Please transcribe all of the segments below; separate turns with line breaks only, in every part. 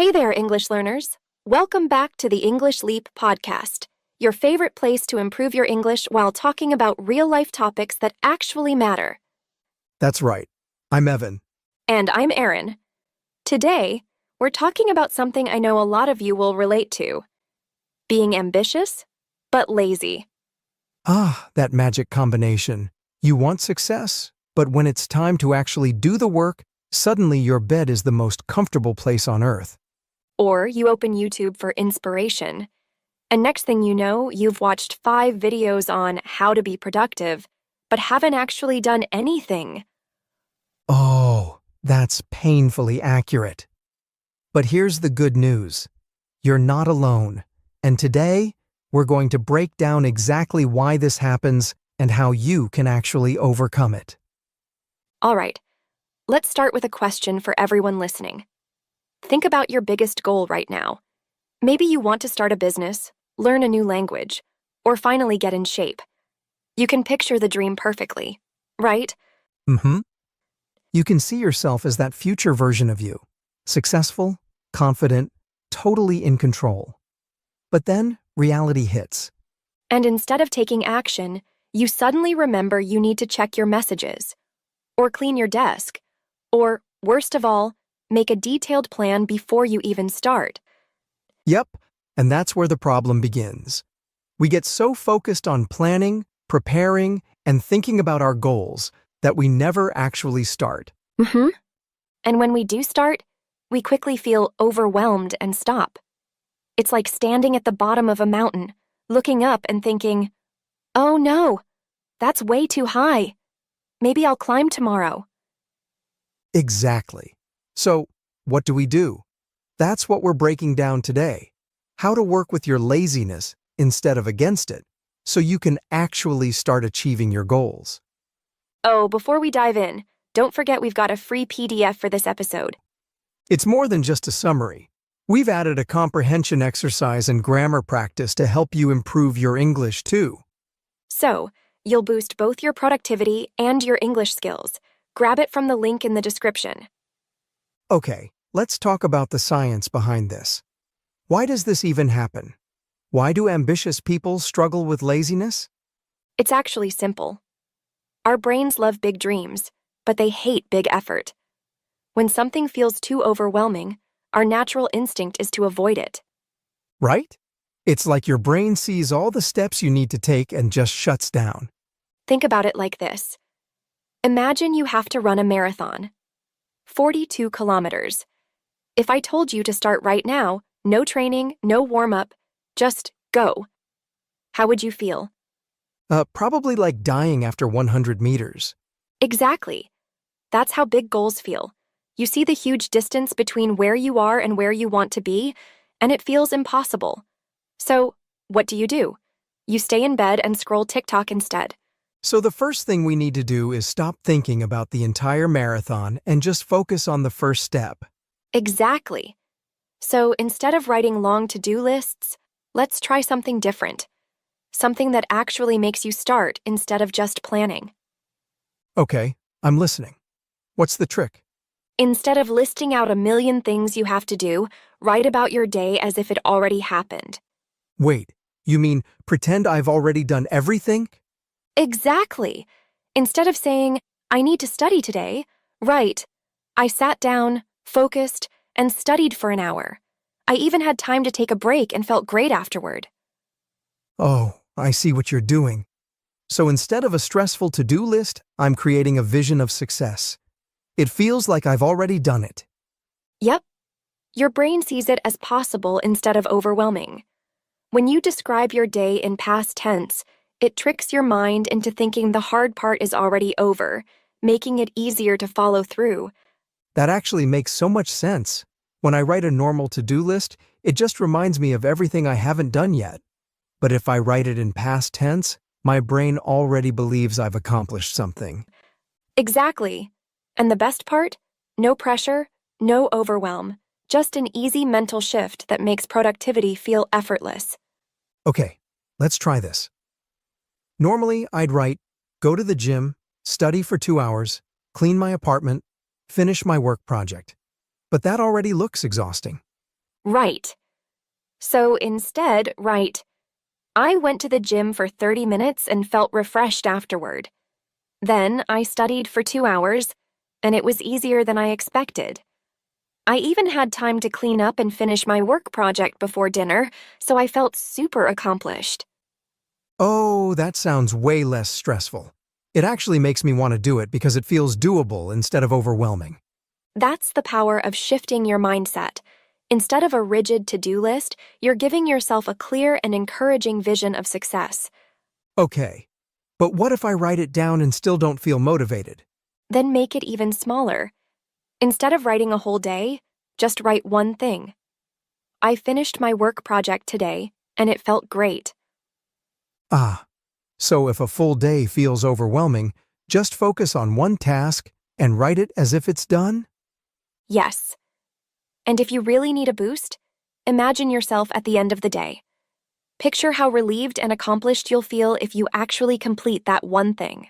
Hey there, English learners. Welcome back to the English Leap podcast, your favorite place to improve your English while talking about real-life topics that actually matter.
That's right. I'm Evan.
And I'm Erin. Today, we're talking about something I know a lot of you will relate to. Being ambitious, but lazy.
Ah, that magic combination. You want success, but when it's time to actually do the work, suddenly your bed is the most comfortable place on earth.
Or you open YouTube for inspiration, and next thing you know, you've watched 5 videos on how to be productive, but haven't actually done anything.
Oh, that's painfully accurate. But here's the good news. You're not alone. And today, we're going to break down exactly why this happens and how you can actually overcome it.
All right, let's start with a question for everyone listening. Think about your biggest goal right now. Maybe you want to start a business, learn a new language, or finally get in shape. You can picture the dream perfectly, right?
Mm-hmm. You can see yourself as that future version of you. Successful, confident, totally in control. But then, reality hits.
And instead of taking action, you suddenly remember you need to check your messages, or clean your desk, or, worst of all, make a detailed plan before you even start.
Yep, and that's where the problem begins. We get so focused on planning, preparing, and thinking about our goals that we never actually start.
And when we do start, we quickly feel overwhelmed and stop. It's like standing at the bottom of a mountain, looking up and thinking, "Oh no, that's way too high. Maybe I'll climb tomorrow."
Exactly. So, what do? That's what we're breaking down today. How to work with your laziness instead of against it, so you can actually start achieving your goals.
Oh, before we dive in, don't forget we've got a free PDF for this episode.
It's more than just a summary. We've added a comprehension exercise and grammar practice to help you improve your English too.
So, you'll boost both your productivity and your English skills. Grab it from the link in the description.
Okay, let's talk about the science behind this. Why does this even happen? Why do ambitious people struggle with laziness?
It's actually simple. Our brains love big dreams, but they hate big effort. When something feels too overwhelming, our natural instinct is to avoid it.
Right? It's like your brain sees all the steps you need to take and just shuts down.
Think about it like this. Imagine you have to run a marathon. 42 kilometers. If I told you to start right now, no training, no warm-up, just go, how would you feel?
Probably like dying after 100 meters.
Exactly. That's how big goals feel. You see the huge distance between where you are and where you want to be, and it feels impossible. So, what do? You stay in bed and scroll TikTok instead.
So the first thing we need to do is stop thinking about the entire marathon and just focus on the first step.
Exactly. So instead of writing long to-do lists, let's try something different. Something that actually makes you start instead of just planning.
Okay, I'm listening. What's the trick?
Instead of listing out a million things you have to do, write about your day as if it already happened.
Wait, you mean pretend I've already done everything?
Exactly. Instead of saying, "I need to study today," write, "I sat down, focused, and studied for an hour. I even had time to take a break and felt great afterward."
Oh, I see what you're doing. So instead of a stressful to-do list, I'm creating a vision of success. It feels like I've already done it.
Yep. Your brain sees it as possible instead of overwhelming. When you describe your day in past tense, it tricks your mind into thinking the hard part is already over, making it easier to follow through.
That actually makes so much sense. When I write a normal to-do list, it just reminds me of everything I haven't done yet. But if I write it in past tense, my brain already believes I've accomplished something.
Exactly. And the best part? No pressure, no overwhelm, just an easy mental shift that makes productivity feel effortless.
Okay, let's try this. Normally, I'd write, go to the gym, study for 2 hours, clean my apartment, finish my work project. But that already looks exhausting.
Right. So instead, write, I went to the gym for 30 minutes and felt refreshed afterward. Then I studied for 2 hours, and it was easier than I expected. I even had time to clean up and finish my work project before dinner, so I felt super accomplished.
Oh, that sounds way less stressful. It actually makes me want to do it because it feels doable instead of overwhelming.
That's the power of shifting your mindset. Instead of a rigid to-do list, you're giving yourself a clear and encouraging vision of success.
Okay, but what if I write it down and still don't feel motivated?
Then make it even smaller. Instead of writing a whole day, just write one thing. I finished my work project today, and it felt great.
Ah, so if a full day feels overwhelming, just focus on one task and write it as if it's done?
Yes. And if you really need a boost, imagine yourself at the end of the day. Picture how relieved and accomplished you'll feel if you actually complete that one thing.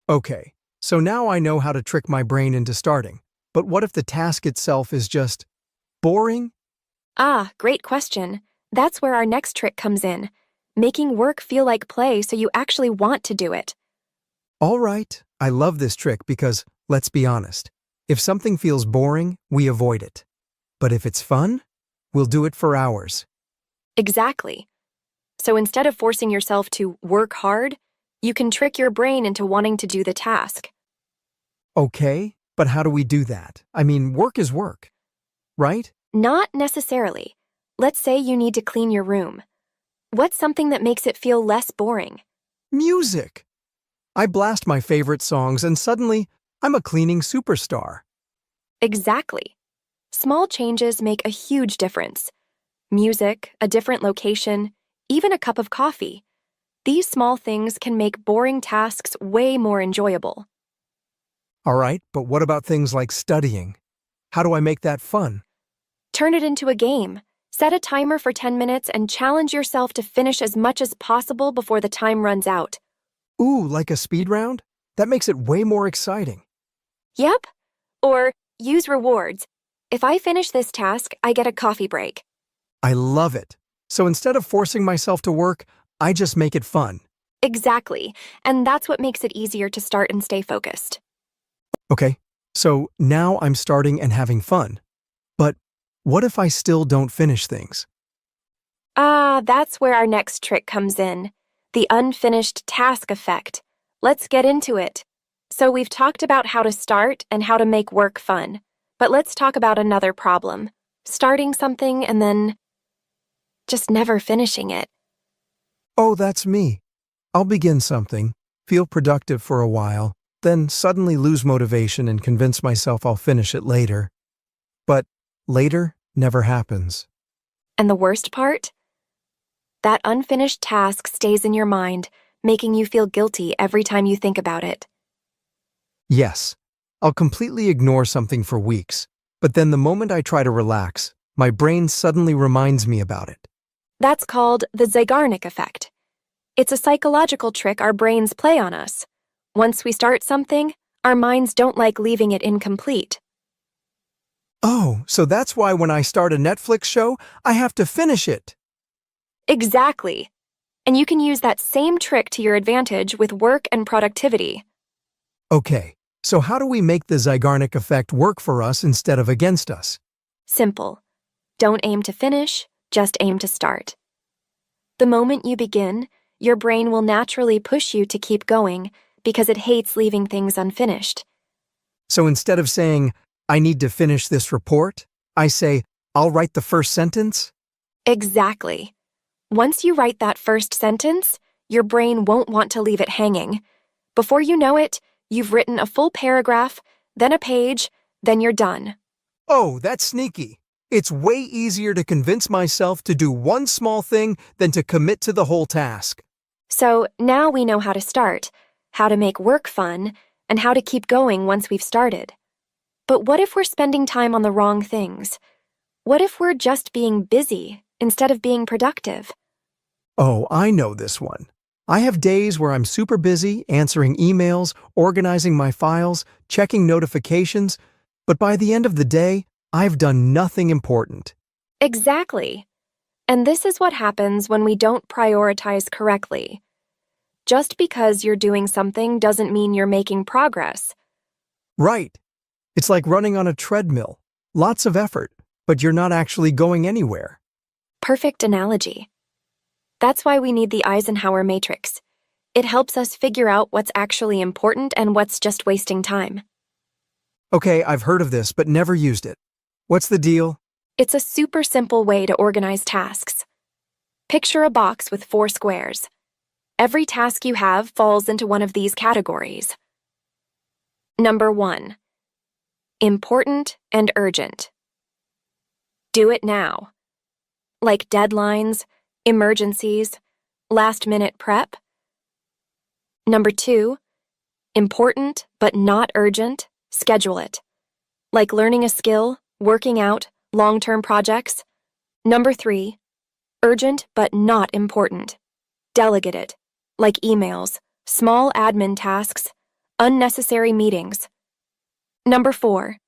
Okay, so now I know how to trick my brain into starting. But what if the task itself is just boring?
Ah, great question. That's where our next trick comes in. Making work feel like play so you actually want to do it.
All right, I love this trick because, let's be honest, if something feels boring, we avoid it. But if it's fun, we'll do it for hours.
Exactly. So instead of forcing yourself to work hard, you can trick your brain into wanting to do the task.
Okay, but how do we do that? I mean, work is work, right?
Not necessarily. Let's say you need to clean your room. What's something that makes it feel less boring?
Music! I blast my favorite songs and suddenly, I'm a cleaning superstar.
Exactly. Small changes make a huge difference. Music, a different location, even a cup of coffee. These small things can make boring tasks way more enjoyable.
All right, but what about things like studying? How do I make that fun?
Turn it into a game. Set a timer for 10 minutes and challenge yourself to finish as much as possible before the time runs out.
Ooh, like a speed round? That makes it way more exciting.
Yep. Or use rewards. If I finish this task, I get a coffee break.
I love it. So instead of forcing myself to work, I just make it fun.
Exactly. And that's what makes it easier to start and stay focused.
Okay, so now I'm starting and having fun. But what if I still don't finish things?
Ah, that's where our next trick comes in. The unfinished task effect. Let's get into it. So we've talked about how to start and how to make work fun. But let's talk about another problem. Starting something and then just never finishing it.
Oh, that's me. I'll begin something, feel productive for a while, then suddenly lose motivation and convince myself I'll finish it later. But later never happens.
And the worst part? That unfinished task stays in your mind, making you feel guilty every time you think about it.
Yes, I'll completely ignore something for weeks, but then the moment I try to relax, my brain suddenly reminds me about it.
That's called the Zeigarnik effect. It's a psychological trick our brains play on us. Once we start something, our minds don't like leaving it incomplete.
Oh, so that's why when I start a Netflix show, I have to finish it.
Exactly. And you can use that same trick to your advantage with work and productivity.
Okay, so how do we make the Zeigarnik effect work for us instead of against us?
Simple. Don't aim to finish, just aim to start. The moment you begin, your brain will naturally push you to keep going because it hates leaving things unfinished.
So instead of saying, I need to finish this report, I say, I'll write the first sentence?
Exactly. Once you write that first sentence, your brain won't want to leave it hanging. Before you know it, you've written a full paragraph, then a page, then you're done.
Oh, that's sneaky. It's way easier to convince myself to do one small thing than to commit to the whole task.
So now we know how to start, how to make work fun, and how to keep going once we've started. But what if we're spending time on the wrong things? What if we're just being busy instead of being productive?
Oh, I know this one. I have days where I'm super busy answering emails, organizing my files, checking notifications, but by the end of the day, I've done nothing important.
Exactly. And this is what happens when we don't prioritize correctly. Just because you're doing something doesn't mean you're making progress.
Right. It's like running on a treadmill. Lots of effort, but you're not actually going anywhere.
Perfect analogy. That's why we need the Eisenhower matrix. It helps us figure out what's actually important and what's just wasting time.
Okay, I've heard of this, but never used it. What's the deal?
It's a super simple way to organize tasks. Picture a box with 4 squares. Every task you have falls into one of these categories. Number 1. Important and urgent. Do it now. Like deadlines, emergencies, last-minute prep. Number 2. Important but not urgent. Schedule it. Like learning a skill, working out, long-term projects. Number 3. Urgent but not important. Delegate it. Like emails, small admin tasks, unnecessary meetings. Number 4.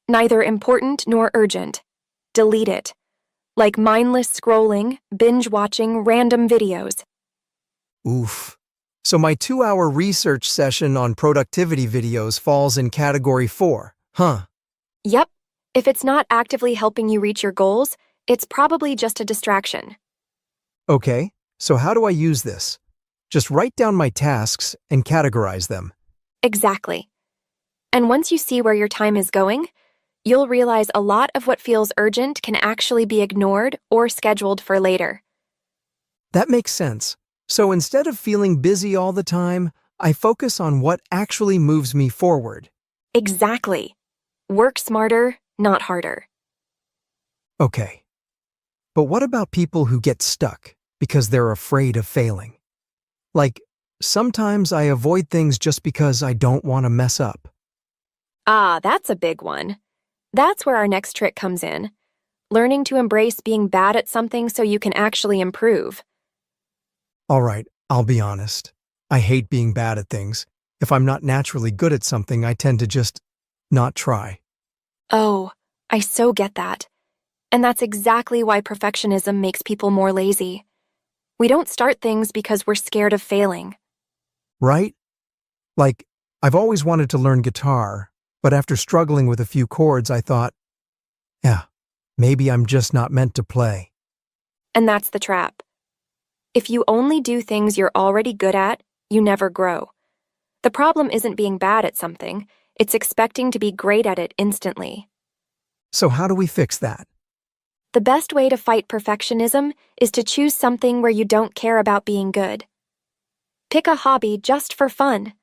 Neither important nor urgent. Delete it. Like mindless scrolling, binge-watching random videos.
Oof. So my 2-hour research session on productivity videos falls in category 4, huh?
Yep. If it's not actively helping you reach your goals, it's probably just a distraction.
Okay, so how do I use this? Just write down my tasks and categorize them.
Exactly. And once you see where your time is going, you'll realize a lot of what feels urgent can actually be ignored or scheduled for later.
That makes sense. So instead of feeling busy all the time, I focus on what actually moves me forward.
Exactly. Work smarter, not harder.
Okay. But what about people who get stuck because they're afraid of failing? Like, sometimes I avoid things just because I don't want to mess up.
Ah, that's a big one. That's where our next trick comes in. Learning to embrace being bad at something so you can actually improve.
All right, I'll be honest. I hate being bad at things. If I'm not naturally good at something, I tend to just not try.
Oh, I so get that. And that's exactly why perfectionism makes people more lazy. We don't start things because we're scared of failing.
Right? Like, I've always wanted to learn guitar, but after struggling with a few chords, I thought, yeah, maybe I'm just not meant to play.
And that's the trap. If you only do things you're already good at, you never grow. The problem isn't being bad at something, it's expecting to be great at it instantly.
So how do we fix that?
The best way to fight perfectionism is to choose something where you don't care about being good. Pick a hobby just for fun.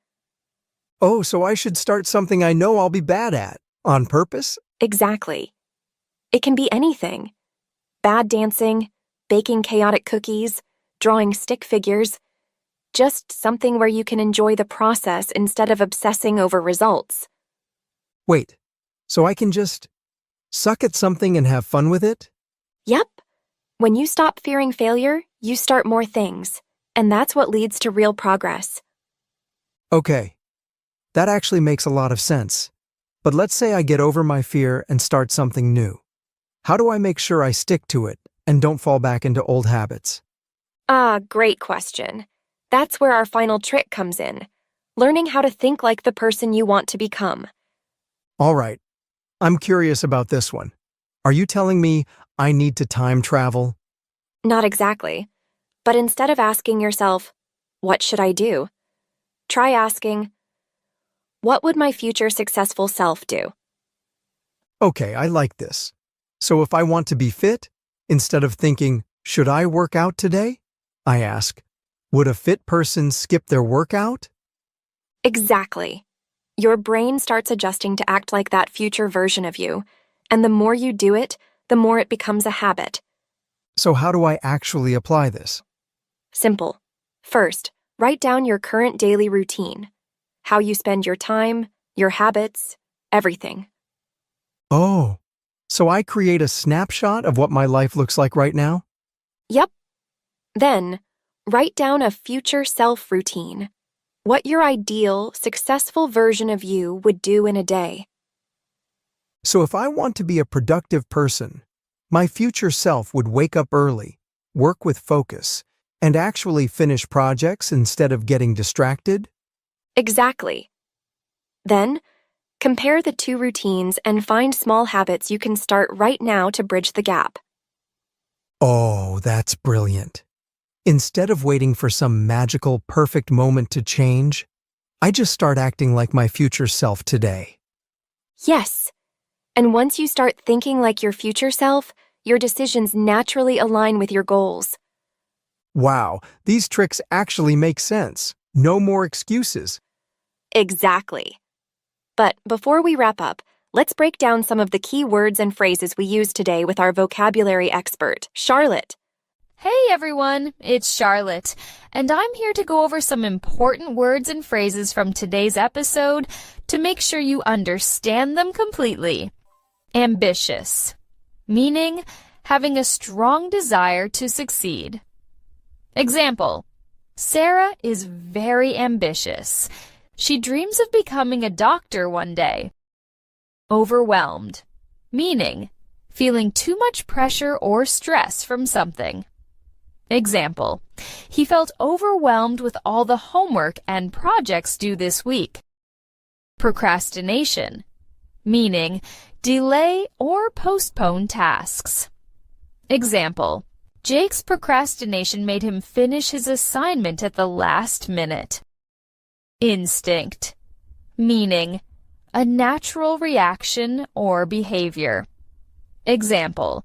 Oh, so I should start something I know I'll be bad at, on purpose?
Exactly. It can be anything. Bad dancing, baking chaotic cookies, drawing stick figures. Just something where you can enjoy the process instead of obsessing over results.
Wait, so I can just suck at something and have fun with it?
Yep. When you stop fearing failure, you start more things. And that's what leads to real progress.
Okay, that actually makes a lot of sense. But let's say I get over my fear and start something new. How do I make sure I stick to it and don't fall back into old habits?
Ah, great question. That's where our final trick comes in. Learning how to think like the person you want to become.
All right, I'm curious about this one. Are you telling me I need to time travel?
Not exactly. But instead of asking yourself, what should I do? Try asking, what would my future successful self do?
Okay, I like this. So if I want to be fit, instead of thinking, should I work out today? I ask, would a fit person skip their workout?
Exactly. Your brain starts adjusting to act like that future version of you, and the more you do it, the more it becomes a habit.
So how do I actually apply this?
Simple. First, write down your current daily routine. How you spend your time, your habits, everything.
Oh, so I create a snapshot of what my life looks like right now?
Yep. Then, write down a future self routine. What your ideal, successful version of you would do in a day.
So if I want to be a productive person, my future self would wake up early, work with focus, and actually finish projects instead of getting distracted?
Exactly. Then, compare the two routines and find small habits you can start right now to bridge the gap.
Oh, that's brilliant. Instead of waiting for some magical, perfect moment to change, I just start acting like my future self today.
Yes. And once you start thinking like your future self, your decisions naturally align with your goals.
Wow, these tricks actually make sense. No more excuses.
Exactly. But before we wrap up, let's break down some of the key words and phrases we use today with our vocabulary expert, Charlotte.
Hey everyone, it's Charlotte, and I'm here to go over some important words and phrases from today's episode to make sure you understand them completely. Ambitious, meaning having a strong desire to succeed. Example, Sarah is very ambitious. She dreams of becoming a doctor one day. Overwhelmed, meaning feeling too much pressure or stress from something. Example, he felt overwhelmed with all the homework and projects due this week. Procrastination, meaning delay or postpone tasks. Example, Jake's procrastination made him finish his assignment at the last minute. Instinct, meaning a natural reaction or behavior. Example,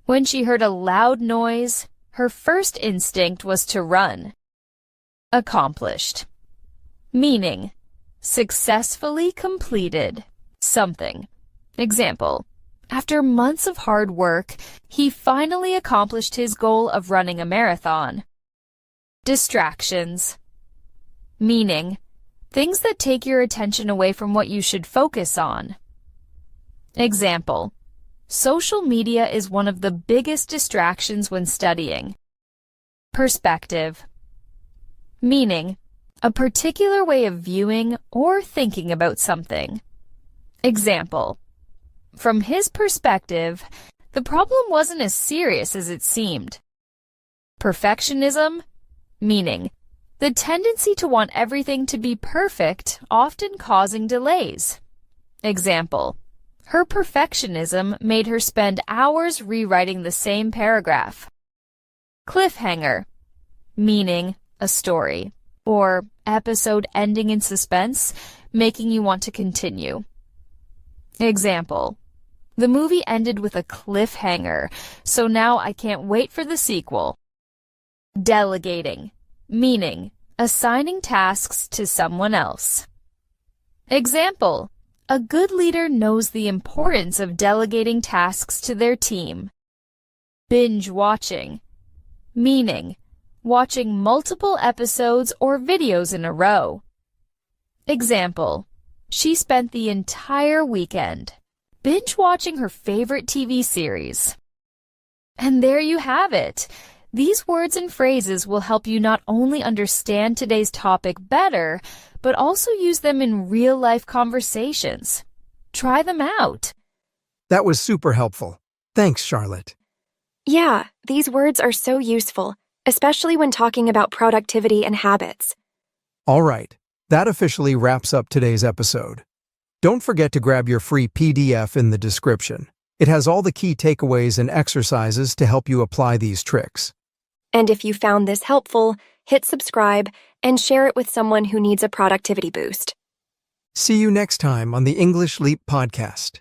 when she heard a loud noise, her first instinct was to run. Accomplished, meaning successfully completed something. Example, after months of hard work, he finally accomplished his goal of running a marathon. Distractions, meaning things that take your attention away from what you should focus on. Example, social media is one of the biggest distractions when studying. Perspective, meaning a particular way of viewing or thinking about something. Example, from his perspective, the problem wasn't as serious as it seemed. Perfectionism, meaning the tendency to want everything to be perfect, often causing delays. Example, her perfectionism made her spend hours rewriting the same paragraph. Cliffhanger, meaning a story or episode ending in suspense, making you want to continue. Example, the movie ended with a cliffhanger, so now I can't wait for the sequel. Delegating, meaning assigning tasks to someone else. Example, a good leader knows the importance of delegating tasks to their team. Binge watching, meaning watching multiple episodes or videos in a row. Example, she spent the entire weekend binge watching her favorite TV series. And there you have it. These words and phrases will help you not only understand today's topic better, but also use them in real-life conversations. Try them out.
That was super helpful. Thanks, Charlotte.
Yeah, these words are so useful, especially when talking about productivity and habits.
All right, that officially wraps up today's episode. Don't forget to grab your free PDF in the description. It has all the key takeaways and exercises to help you apply these tricks.
And if you found this helpful, hit subscribe and share it with someone who needs a productivity boost.
See you next time on the English Leap podcast.